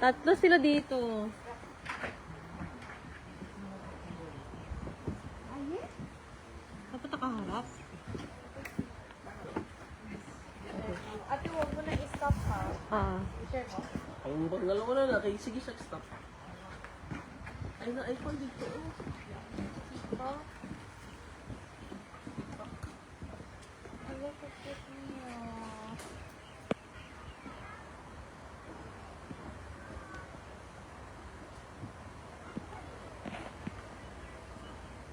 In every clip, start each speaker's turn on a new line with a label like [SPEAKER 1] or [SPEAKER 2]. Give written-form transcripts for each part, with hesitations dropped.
[SPEAKER 1] Tatlo sila dito. Dapat nakaharap.
[SPEAKER 2] Ate, huwag mo na i-stop ha. I-share mo.
[SPEAKER 3] Ang pangalawa na na, kay sige siya stop. Ay na, iPhone dito.
[SPEAKER 2] Ito. Ang kapit niyo.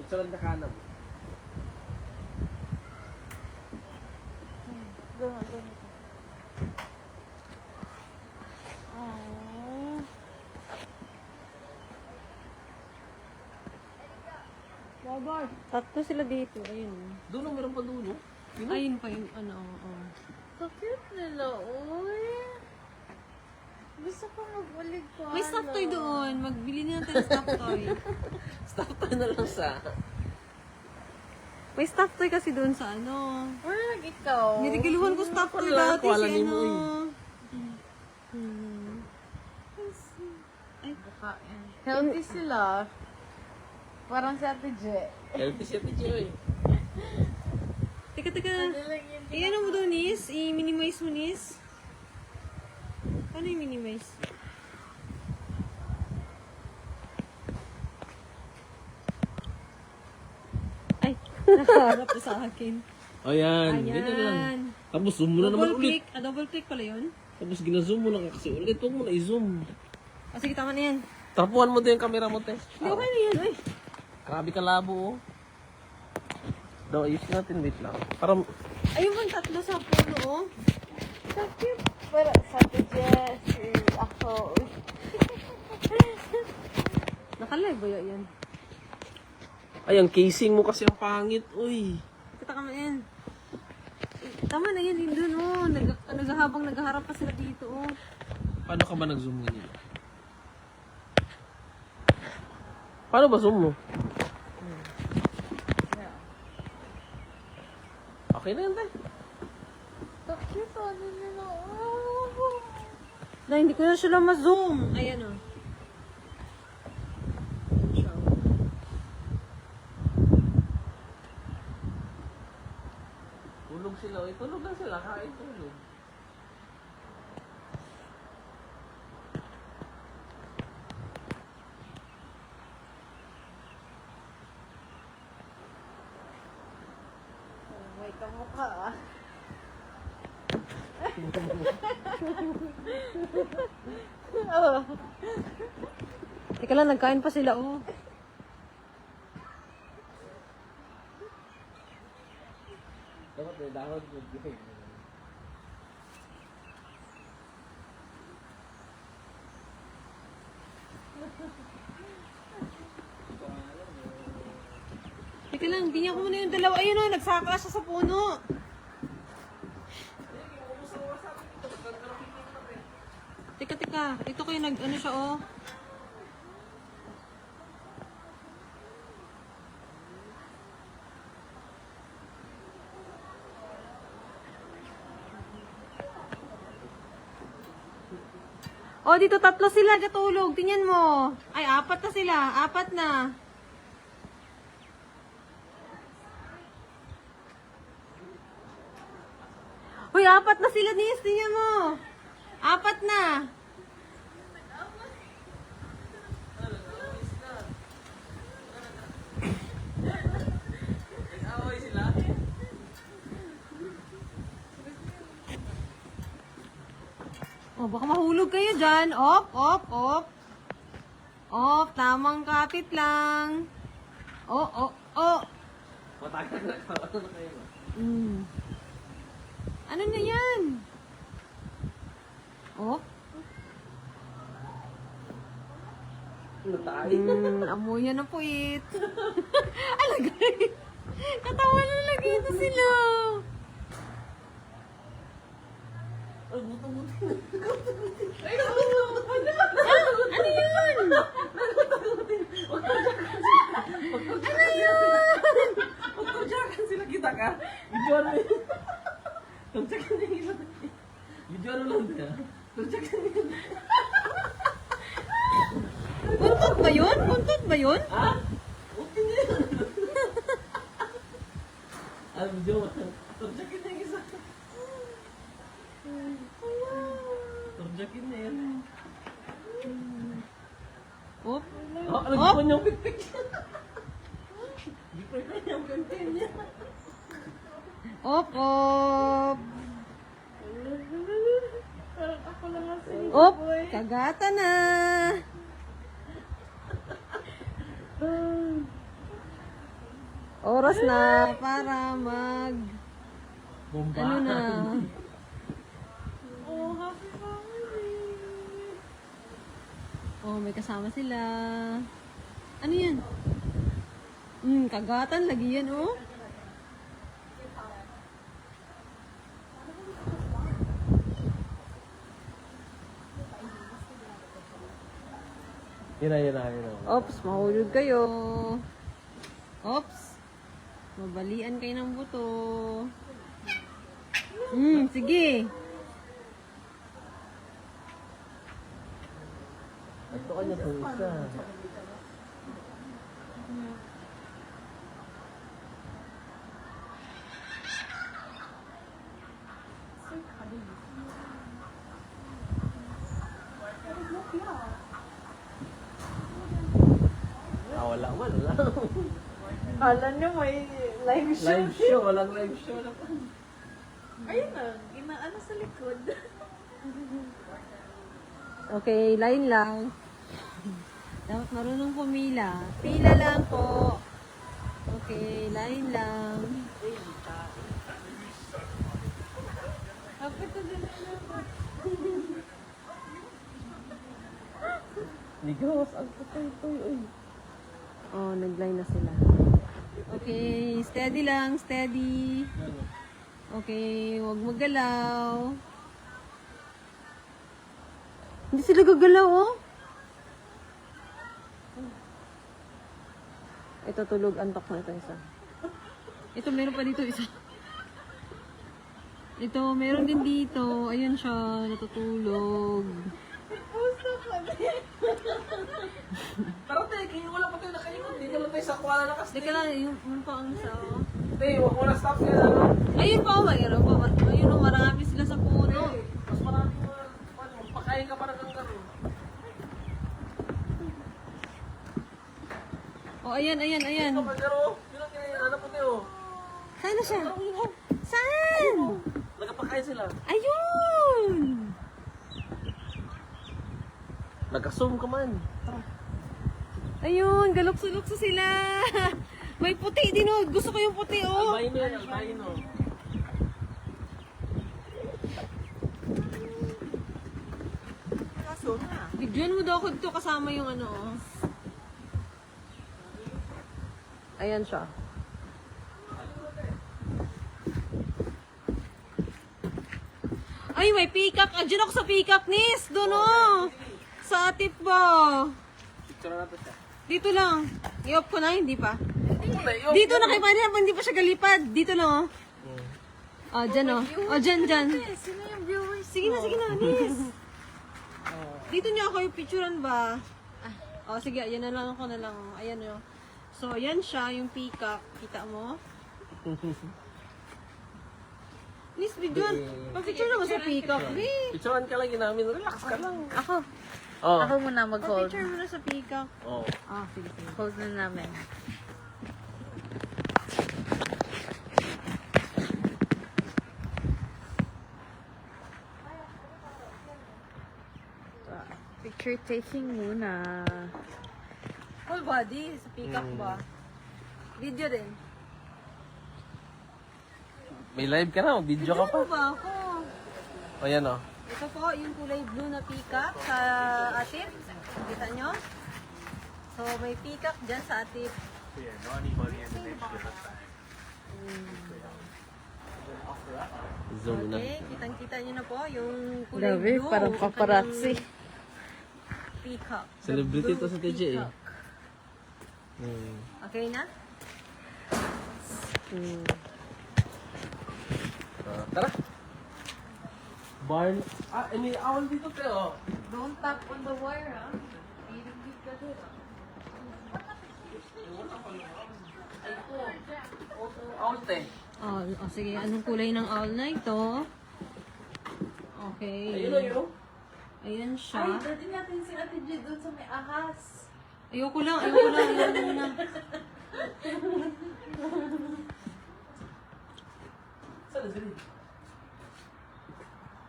[SPEAKER 3] Ito lang na kanan.
[SPEAKER 2] Doon. Bye-bye.
[SPEAKER 1] Tatlo sila dito. Ayun.
[SPEAKER 3] Dulo, meron pa dulo.
[SPEAKER 1] Ayun pa yung ano. Oh.
[SPEAKER 2] So cute nila, uy. Gusto ko mag-ulig ko.
[SPEAKER 1] May stop toy doon. Magbili na natin ng stop toy.
[SPEAKER 3] Stop tayo na lang sa...
[SPEAKER 1] May stop toy kasi doon sa ano.
[SPEAKER 2] Wala ikaw.
[SPEAKER 1] Nirigiluhan ko stop toy
[SPEAKER 3] Wala,
[SPEAKER 1] dati
[SPEAKER 3] wala
[SPEAKER 1] si
[SPEAKER 3] ni
[SPEAKER 1] ano.
[SPEAKER 3] mo
[SPEAKER 1] Ay,
[SPEAKER 2] Healthy sila. Parang si Ate Je.
[SPEAKER 3] Healthy siya, Tijoy.
[SPEAKER 1] teka.
[SPEAKER 2] Ano lang yun?
[SPEAKER 1] I-ano mo doon, Nis? I-minimize mo, Nis? Paano i-minimize? Ay, nakaharap na sa akin.
[SPEAKER 3] O yan, ganyan lang.
[SPEAKER 1] Ayan.
[SPEAKER 3] Tapos zoom mo na naman
[SPEAKER 1] Double
[SPEAKER 3] ulit.
[SPEAKER 1] click. Double click pala yun.
[SPEAKER 3] Tapos gina-zoom mo lang kasi ulit. Huwag mo na i-zoom.
[SPEAKER 1] Sige, tama na yan.
[SPEAKER 3] Tapuan mo din yung camera mo, Tess.
[SPEAKER 1] Hindi, okay na yan. Uy.
[SPEAKER 3] Grabe ka labo, oh. Daw, ayos natin. Wait lang. Para...
[SPEAKER 1] Ayun bang tatlo sa puno, oh.
[SPEAKER 2] So cute. Pero sa Ate Je, si ako.
[SPEAKER 1] Nakalive ba yan?
[SPEAKER 3] Ay, ang casing mo kasi ang pangit. Uy.
[SPEAKER 1] Kita ka yan. Tama na yan, doon, oh. Naghahabang naghaharap pa sila dito, oh.
[SPEAKER 3] Paano ka ba nag-zoom ganyan? Paano ba zoom mo? Okay na yan, Tay.
[SPEAKER 2] So cute. Ano nila?
[SPEAKER 1] Na, hindi ko na sila ma-zoom. Ayan, oh.
[SPEAKER 3] Tulog sila. Uy, tulog lang sila. Kain tulog.
[SPEAKER 2] May kamukha ah. Oh.
[SPEAKER 1] Teka lang, nagkain pa sila, oh.
[SPEAKER 3] Dapat may dahon.
[SPEAKER 1] Teka lang, binyan ko muna yung dalawa. Ayun, oh, nagsaka siya sa puno. Teka. Ito kayo ano siya, oh. Oh, dito tatlo sila katulog. Tingnan mo. Ay, apat na sila. Apat na. Uy, apat na sila, Nis. Tingnan mo. Apat na.
[SPEAKER 3] Nag-away sila?
[SPEAKER 1] Oh, baka mahulog kayo dyan. Op. Tamang kapit lang. Oh.
[SPEAKER 3] Matagal na kawan na kayo.
[SPEAKER 1] Ano na yan? Oh.
[SPEAKER 3] Natay.
[SPEAKER 1] Amoy yan ng puwit. Alagay. Katawa na lagi ito sila.
[SPEAKER 3] Ay, buto-buto.
[SPEAKER 1] Ano yun?
[SPEAKER 3] Magturjakan sila kita ka. Video ano yun? Turjakan niya yun. Video ano lang niya. Turjakan niya.
[SPEAKER 1] ba yun? Buntot ba yun?
[SPEAKER 3] Ha? Okay na yun. Alam mo, Joe, turjakin na yung isa. Turjakin na yan.
[SPEAKER 1] Op.
[SPEAKER 3] Oh, alam ko niyang pikpik. Di pa rin yung pimpin niya.
[SPEAKER 1] Op, op.
[SPEAKER 2] Parang ako lang ang silly
[SPEAKER 1] Op.
[SPEAKER 2] boy.
[SPEAKER 1] Kagata na. Oras na para mag...
[SPEAKER 3] Bomba.
[SPEAKER 1] Ano na?
[SPEAKER 2] Oh, happy family.
[SPEAKER 1] Oh, may kasama sila. Ano yan? Kagatan lagi yan, oh.
[SPEAKER 3] Yun na.
[SPEAKER 1] Ops, mahulog kayo. Ops. Mabalian kayo ng buto. Sige.
[SPEAKER 3] Ito kanya po isa. Wala.
[SPEAKER 2] Kala niyo may live show.
[SPEAKER 3] Live show, walang live show na pa.
[SPEAKER 2] Ayun na, inaano sa likod.
[SPEAKER 1] Okay, line lang. Dapat marunong pumila. Pila lang po. Okay, line lang.
[SPEAKER 2] Happy to din
[SPEAKER 3] Ligos, ang patay-toy. Uy.
[SPEAKER 1] Oh, nag-line na sila. Okay, steady lang, steady. Okay, huwag magalaw. Hindi sila gagalaw, oh. Ito tulog, antok na ito isa. Ito, meron pa dito isa. Ito, meron din dito. Ayan siya, natutulog.
[SPEAKER 3] Pero te, kaya wala pa tayo nakaingon. Hindi naman tayo sa kuwala na kasi.
[SPEAKER 1] Teka lang, yung pa ang isa, oh.
[SPEAKER 3] Te, huwag mo na stop sila. Ano?
[SPEAKER 1] Ayun pa, oh, mayroon pa. Ayun, oh, marami sila sa puno.
[SPEAKER 3] Mas marami mo. Pakain ka pa ng kangkaro.
[SPEAKER 1] Oh, ayan.
[SPEAKER 3] Ito kangkaro. Yun ang kinahanap mo tayo.
[SPEAKER 1] Saan na siya? Saan?
[SPEAKER 3] Nagpakain sila.
[SPEAKER 1] Ayun!
[SPEAKER 3] Nag-assume ka man.
[SPEAKER 1] Ayun, galukso-lukso sila. May puti din, oh. Gusto ko yung puti, oh.
[SPEAKER 3] Albino yan, albino.
[SPEAKER 1] Bigyan mo daw ako dito kasama yung ano, oh. Ayan siya. Ay, may pick-up. Andiyan ako sa pick-up, Nis. Doon, oh. Sa atip ba?
[SPEAKER 3] Picture na natin siya.
[SPEAKER 1] Dito lang. I-off ko na, hindi pa. Dito na kay Manila, hindi pa siya galipad. Dito lang, oh. Oh, dyan, oh. Oh, dyan.
[SPEAKER 2] Sino yung viewers?
[SPEAKER 1] Sige na, Nis. Dito niya ako yung picturean ba? Oh, sige, yan na lang ako na lang. Ayan, oh. So, yan siya, yung peacock. Kita mo? Nis, bigyan. Pag-picture naman sa peacock, be.
[SPEAKER 3] Picturean ka lang yun namin. Relax ka lang.
[SPEAKER 2] Ako.
[SPEAKER 3] Oh.
[SPEAKER 2] Ako muna mag-hold.
[SPEAKER 1] Pag-picture mo na sa peacock.
[SPEAKER 3] Oh.
[SPEAKER 1] Ah, sige.
[SPEAKER 2] Hold na namin. Picture taking muna.
[SPEAKER 1] Full body, sa peacock ba? Video din.
[SPEAKER 3] May live ka na, video ka pa.
[SPEAKER 1] Ano ba ako?
[SPEAKER 3] O yan o.
[SPEAKER 1] Ito po, yung kulay blue na peacock sa atip. Kita nyo? So, may peacock dyan sa atip.
[SPEAKER 3] Zoom na.
[SPEAKER 1] Okay, kitang-kita nyo na po yung kulay
[SPEAKER 2] Grabe,
[SPEAKER 1] blue.
[SPEAKER 2] parang
[SPEAKER 1] ang
[SPEAKER 2] paparazzi.
[SPEAKER 1] kanyang Peacock.
[SPEAKER 3] Celebrity
[SPEAKER 1] The
[SPEAKER 3] to sa
[SPEAKER 1] blue
[SPEAKER 3] TJ eh.
[SPEAKER 1] peacock. Okay na?
[SPEAKER 3] Tara. Barn. Ah, may owl dito tayo.
[SPEAKER 2] Don't tap on the wire, ha? Iligid ka doon.
[SPEAKER 3] Aute.
[SPEAKER 1] Sige. Anong kulay ng owl na ito? Okay.
[SPEAKER 3] Ayun o, yun o.
[SPEAKER 1] Ayan
[SPEAKER 2] Ay,
[SPEAKER 1] siya.
[SPEAKER 2] dati natin si Ate G doon sa may ahas.
[SPEAKER 1] Ayoko lang. Ayoko muna.
[SPEAKER 3] Saan na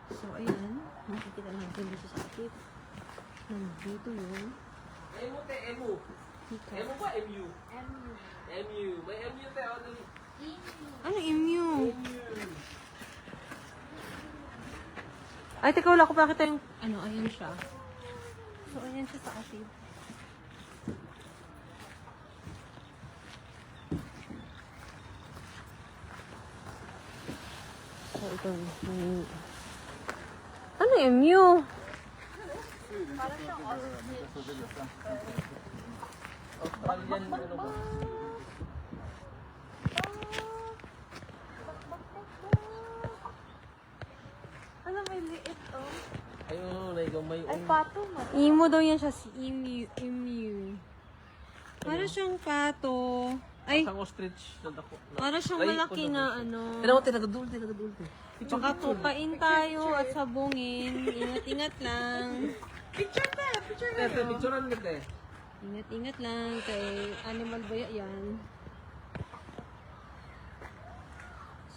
[SPEAKER 1] So, ayan. Makikita natin dito sa akin. Nandito yun.
[SPEAKER 3] Emu te, emu.
[SPEAKER 1] Dito.
[SPEAKER 3] Emu ba? MU. MU. May MU te, o dali.
[SPEAKER 1] Ano emu?
[SPEAKER 3] MU.
[SPEAKER 1] Ay, teka, wala ko pakita yung... Ano, ayan siya. So, ayan siya sa akin. So, ito. Ano emu?
[SPEAKER 3] Australian, ano ba?
[SPEAKER 2] Ano, may liit oh.
[SPEAKER 3] Ayun, naigamay.
[SPEAKER 2] Ay, pato mo.
[SPEAKER 1] Emu daw yan siya, si emu. Emu. Para siyang pato. Ay,
[SPEAKER 3] Isang ostrich. Nandako.
[SPEAKER 1] para siyang malaki na ano.
[SPEAKER 3] Tinaw, tinagadulte, tinagadulte.
[SPEAKER 1] Baka tupain tayo at sabungin. Ingat-ingat lang.
[SPEAKER 2] Picture na, picture na.
[SPEAKER 3] Te, picturean mo te.
[SPEAKER 1] Ingat-ingat lang kay animal ba yan.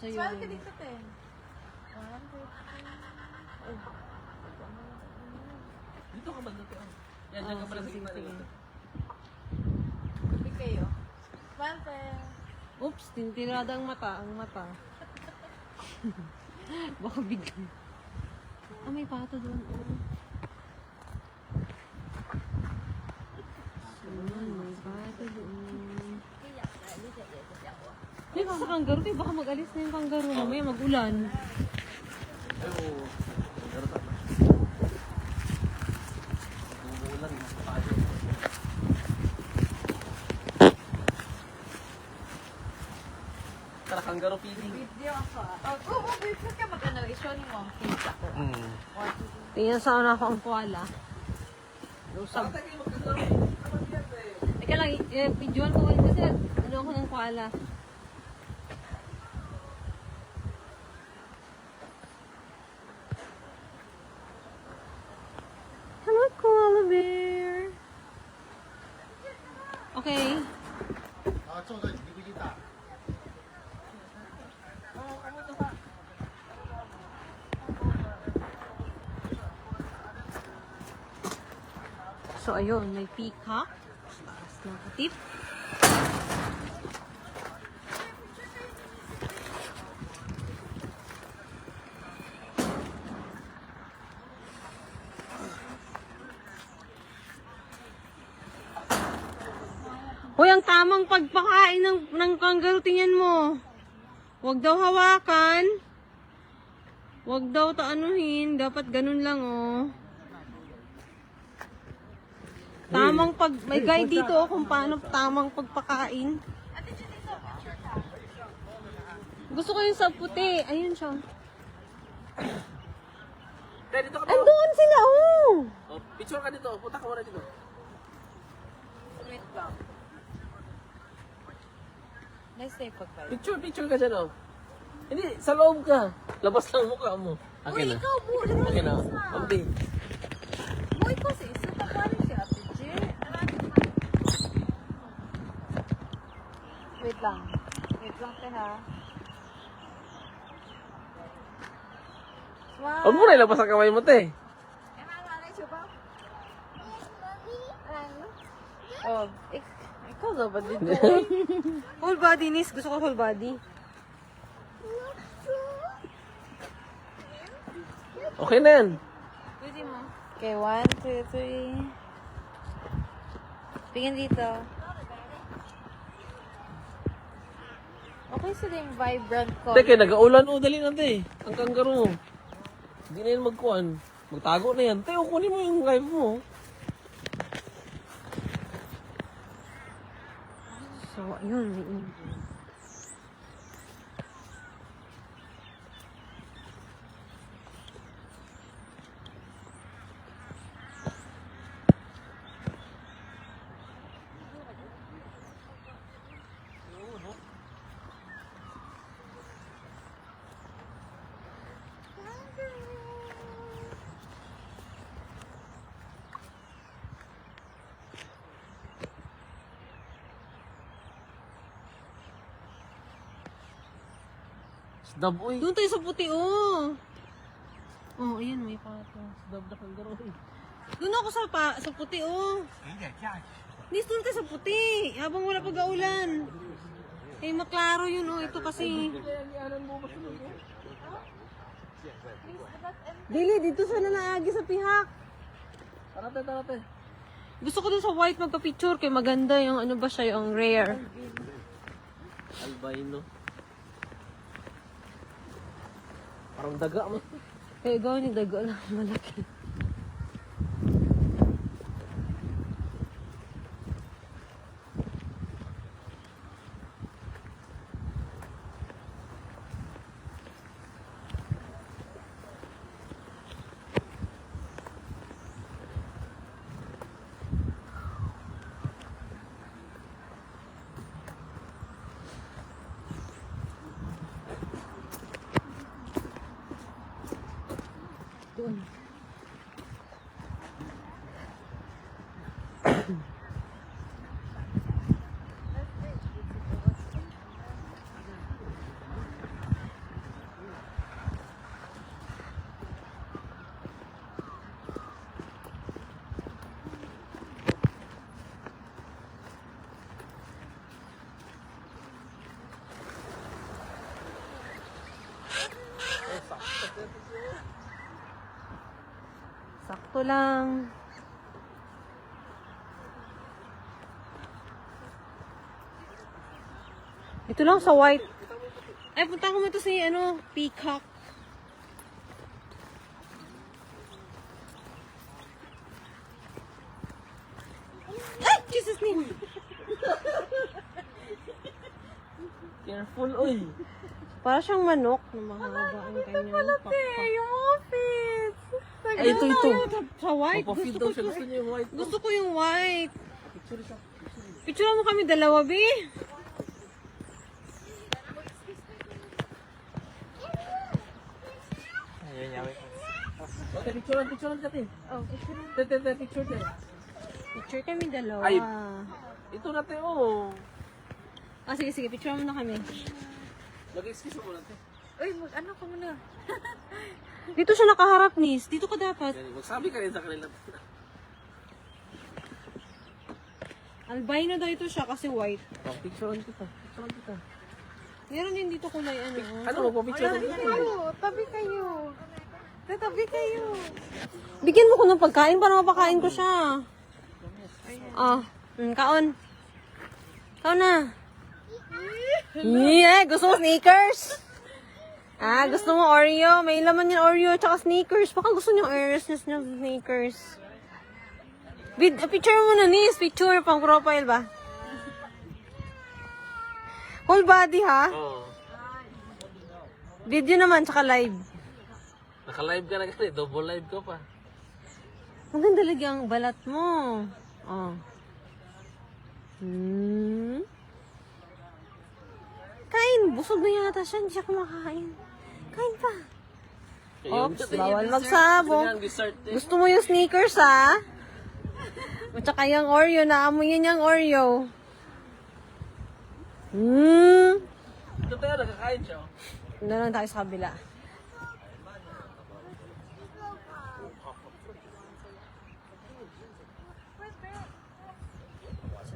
[SPEAKER 1] So
[SPEAKER 2] Smile ka
[SPEAKER 1] yun.
[SPEAKER 2] dito, te. 1, 2, 3.
[SPEAKER 3] Dito ka ba dito? Yan, dyan ka pala sa
[SPEAKER 1] Sige,
[SPEAKER 3] gitna
[SPEAKER 1] sige.
[SPEAKER 3] nila.
[SPEAKER 2] Big kayo. Smile, te.
[SPEAKER 1] Oops, tintirada ang mata. Baka bigyan. May pato doon. May pato doon. May sa kangaroo, baka mag-alis na yung kangaroo. Mamaya mag-ulan.
[SPEAKER 3] Ay, oo. Pero tama. Umuulan, tayo. Tara, kangaroo feeding.
[SPEAKER 2] Video ako. Oh, wait, huwag ka mag-ano. I-show ni Mom. Please ako.
[SPEAKER 1] Tingnan saan ako ang koala.
[SPEAKER 3] Saan tayo magkangaroo?
[SPEAKER 1] Teka lang, videoan ko kasi ano ako ng koala. Hello, koala bear. Okay.
[SPEAKER 4] 坐着你不一打。
[SPEAKER 1] So, ayun, may peacock. Taas ng katip. Hoy, ang tamang pagpakain ng kangaroo, tingnan mo. Huwag daw hawakan. Huwag daw taanuhin. Dapat ganun lang, oh. Tamang may guide dito oh, kung paano tamang pagpakain. Gusto ko yung sa puti. Ayun siya.
[SPEAKER 3] Te, dito ka daw.
[SPEAKER 1] Andun sila, oh!
[SPEAKER 3] Oh, picture ka dito. Punta ka muna dito.
[SPEAKER 2] Wait lang. Nice na yung pagkain.
[SPEAKER 3] Picture ka dyan, oh. Hindi, sa loob ka. Labas lang mukha mo. Akin na.
[SPEAKER 2] Ikaw, buo.
[SPEAKER 3] Akin na. Pampi.
[SPEAKER 2] Buo ko sa isa. Tapari si Ate G. Wait lang. Wait lang, te ha. Wow.
[SPEAKER 3] Huwag mo na ilabas ang kamay mo, te.
[SPEAKER 2] Oh, ikaw daw ba dito?
[SPEAKER 1] Whole body, Nis. Gusto ko whole body.
[SPEAKER 3] Okay na yan.
[SPEAKER 1] Pwede mo.
[SPEAKER 2] Okay, 1, 2, 3. Tingin dito. Okay sila yung vibrant color.
[SPEAKER 3] Teka, nag-aulan o. Dali na, te. Ang kangaroo. Hindi na yan magkuhan. Magtago na yan. Te, kunin mo yung live mo.
[SPEAKER 1] So, ayun.
[SPEAKER 3] Dab, uy.
[SPEAKER 1] Doon tayo sa puti, oh. Oh, ayan, may pato.
[SPEAKER 3] Dab na kangaroo, uy.
[SPEAKER 1] Doon ako sa puti, oh. Hindi, doon tayo sa puti. Habang wala pag-aulan. Eh, maklaro yun, oh. Ito kasi. Dili, dito sana naagi sa pihak.
[SPEAKER 3] Tarate.
[SPEAKER 1] Gusto ko dun sa white magpa-picture kay maganda yung ano ba siya, yung rare.
[SPEAKER 3] Albino. Parang daga mo.
[SPEAKER 1] Kaya gawin yung dago lang malaki. Doon. Sakto lang. Ito lang sa white. Ay, punta ko mo ito si, ano, peacock. Ay! Jesus name!
[SPEAKER 3] Careful, uy.
[SPEAKER 1] Para siyang manok na mahaba ang kanyang pakpak.
[SPEAKER 2] Yung office.
[SPEAKER 3] Ay, ito.
[SPEAKER 1] Sa white.
[SPEAKER 3] Papafeed daw siya. Gusto niya yung white.
[SPEAKER 1] Gusto ko yung white. Picture mo kami dalawa, Bi.
[SPEAKER 3] Okay, picturean natin.
[SPEAKER 1] Oh, picture.
[SPEAKER 3] Picture tayo.
[SPEAKER 1] Picture kami dalawa.
[SPEAKER 3] Ay. Ito natin, oh.
[SPEAKER 1] Ah, sige, picture mo na kami.
[SPEAKER 3] Mag-excuse mo natin.
[SPEAKER 2] Uy, ano ka muna?
[SPEAKER 1] Dito siya nakaharap, Nis. Dito ka dapat.
[SPEAKER 3] Magsabi ka rin sa kanila.
[SPEAKER 1] Albino daw ito siya kasi white.
[SPEAKER 3] Oh, picturean kita.
[SPEAKER 1] Meron din dito kulay ano.
[SPEAKER 3] Ano, magpa-picture natin.
[SPEAKER 2] Tabi kayo. Tatabi kayo.
[SPEAKER 1] Bigyan mo ko ng pagkain para mapakain ko siya. Kaon. Kaon na. Yeah, gusto mo sneakers? Gusto mo Oreo? May laman yung Oreo tsaka sneakers. Baka gusto niyo Oreos niya sneakers. Picture mo na, Nis. Picture pang profile ba? Whole body, ha?
[SPEAKER 3] Oo.
[SPEAKER 1] Video naman, tsaka live.
[SPEAKER 3] Naka-live ka na kasi. Double live ka pa.
[SPEAKER 1] Maganda lagi ang balat mo. Oh. Kain. Busog na yata siya. Hindi siya kumakain. Kain pa. Oops, bawal magsabong. Gusto mo yung sneakers, ha? At saka yung Oreo. Naamoy yun yung Oreo.
[SPEAKER 3] Ito tayo, nakakain siya.
[SPEAKER 1] Doon lang tayo sa kabila.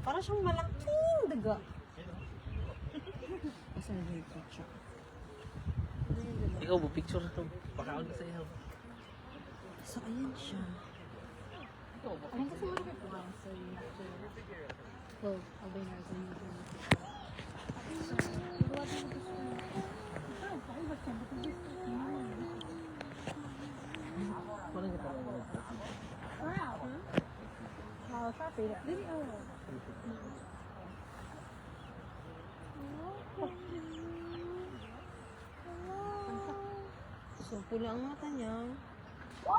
[SPEAKER 1] Para siyang malaking daga. Asan yung picture?
[SPEAKER 3] Ikaw mo picture ito. Pakaon ka sa iyo.
[SPEAKER 1] So, ayan siya.
[SPEAKER 2] Anong kasi mo rin po ba sa well, abay na sa inyo.
[SPEAKER 1] So, pula ang mata niya.
[SPEAKER 2] Oh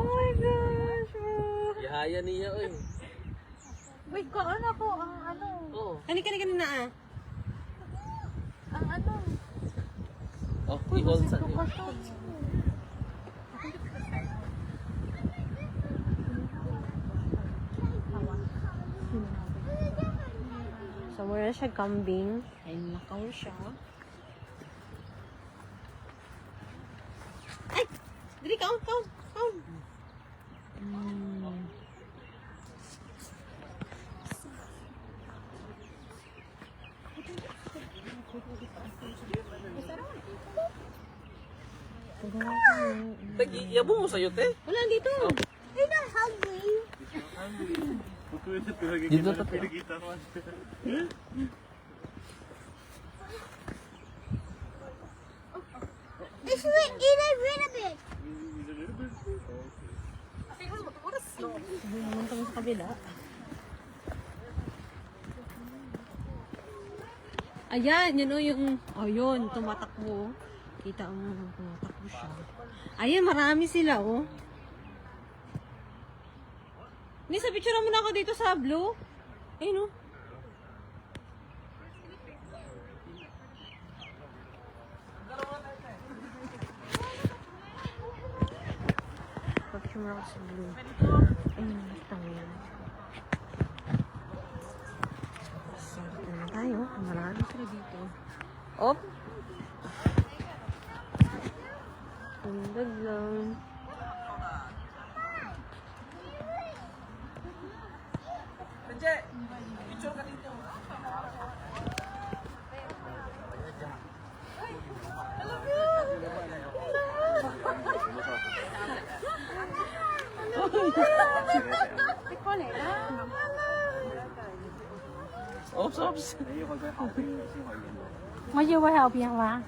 [SPEAKER 2] my gosh!
[SPEAKER 3] Yahaya niya, oy.
[SPEAKER 2] Wait, kaon ako ang ano?
[SPEAKER 3] Oo.
[SPEAKER 1] Kanina ah.
[SPEAKER 2] Ang ano?
[SPEAKER 3] Oh, i-hold sa niya.
[SPEAKER 1] Sa So, mura na siya kambing. Ay, nakaw siya. Ay! Dili, kaon.
[SPEAKER 3] Yabo mo sa'yo, te.
[SPEAKER 1] Wala dito.
[SPEAKER 2] You're not hungry.
[SPEAKER 3] Dito to.
[SPEAKER 2] If you eat a little bit.
[SPEAKER 1] Naman kami sa kabila. Ayan, yun o yung, yun, tumatakbo. Kita mo, tumatakbo siya. Ayan, marami sila, oh. Nisa, picture mo na ako dito sa blue. Ayun, oh. Picture mo na ako sa blue. Ayun, nakita mo yan. So, ito na tayo. Marami sila dito. Op! Sundag lang.
[SPEAKER 3] Picture ka dito. Ops.
[SPEAKER 2] 我以为后边話。